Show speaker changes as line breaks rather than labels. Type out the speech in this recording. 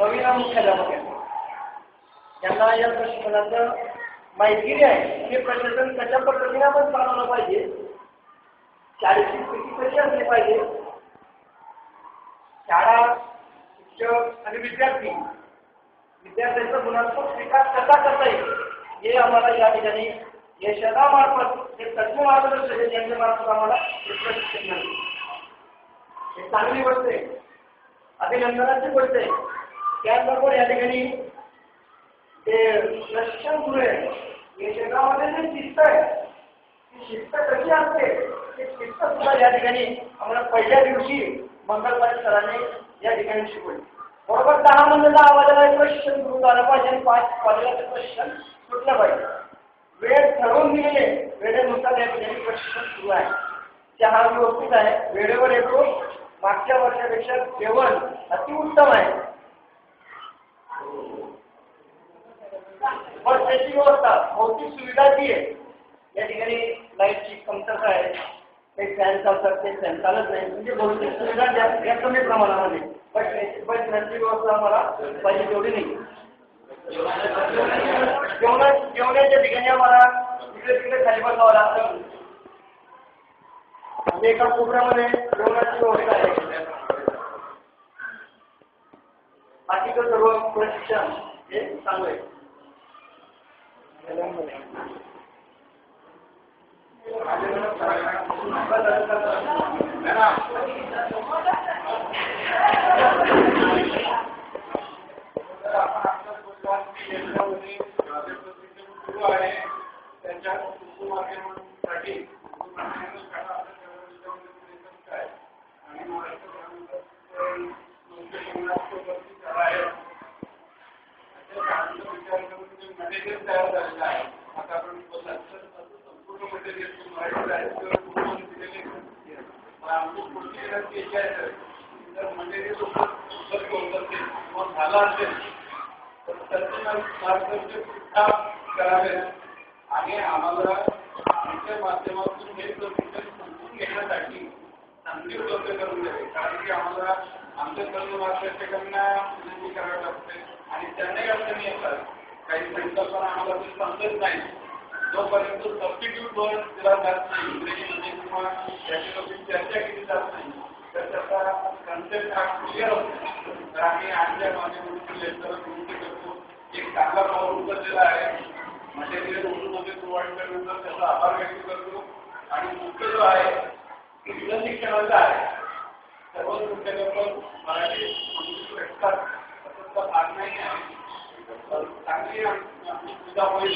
नवीन मुख्याध्यापक आहेत. त्यांना या प्रशिक्षणाचं माहिती आहे हे प्रशासन कशा पद्धतीने आपण चालवलं पाहिजे, शाळेची स्थिती कशी असली पाहिजे, शाळा, शिक्षक आणि विद्यार्थ्यांचा गुणात्मक विकास कसा करता येईल हे आम्हाला या ठिकाणी यशदामार्फत हे तज्ञ मार्गदर्शक यांच्या मार्फत आम्हाला प्रशिक्षण मिळते. हे चांगली गोष्ट आहे, अभिनंदनाची गोष्ट आहे. त्याचबरोबर या ठिकाणी ते प्रशिक्षण सुरू आहे. यशदामध्ये जे शिस्त आहे ती शिस्त कशी असते ते शिस्त सुद्धा या ठिकाणी आम्हाला पहिल्या दिवशी मंगळवारी सरांनी या ठिकाणी शिकवली. बरोबर 10 म्हणजे 10 वाजेला प्रशिक्षण सुरू झालं पाहिजे आणि 5 वाजेला ते प्रशिक्षण सुटलं पाहिजे. वेळ ठरवून दिलेले वेळेनुसार या ठिकाणी प्रशिक्षण सुरू आहे. चहा व्यवस्थित आहे, वेळेवर येतो. मागच्या वर्षापेक्षा जेवण अतिउत्तम आहे. बसची व्यवस्था, भौतिक सुविधा जी आहे या ठिकाणी लाईटची कमतरता आहे, काही फॅन चालतात ते फॅन चालत नाही, म्हणजे भौतिक सुविधा या कमी प्रमाणामध्ये. बसण्याची व्यवस्था आम्हाला पाहिजे तेवढी नाही. जेवणाच्या ठिकाणी आम्हाला इकडे तिकडे खाली बसावं लागतं. एका कोपऱ्यामध्ये जेवणाची व्यवस्था आहे. बाकीचं सर्व प्रशिक्षण हे चांगलं आहे.
त्यांच्या कुटुंबासाठी आणि मटेरियल तयार झालेलं आहे. आता आपण संपूर्ण मटेरियल आमची पुढची जर मटेरियल उपलब्ध होत असेल किंवा झाला असेल तर त्याचं मार्गदर्शन करावे आणि आम्हाला आमच्या माध्यमातून हे प्रशिक्षण समजून घेण्यासाठी चांगली उपलब्ध करून द्यावे. कारण की आम्हाला आमच्या सर्व मार्गदर्शकांना विनंती करावी लागते आणि त्यांनाही अडचणी येतात. काही संकल्पना आम्हाला ते समजत नाही. जोपर्यंत सबस्टिट्यूट वर दिला जात नाही इंग्रजीमध्ये किंवा त्याच्यावरती चर्चा केली जात नाही तर त्याचा कन्सेप्ट हा क्लिअर होतो. तर आम्ही आमच्या माध्यमातून लेक्चर विनंती करतो. एक चांगला पाऊल उचललेला आहे. मटेरियल उर्दूमध्ये प्रोव्हाइड केल्यानंतर त्याचा आभार व्यक्त करतो. आणि मुख्य जो आहे उच्च शिक्षणाचा आहे. सर्वच मुख्याध्यापक मराठी शिकतात तसंचा भाग नाही आहे. चांगली सुविधा होईल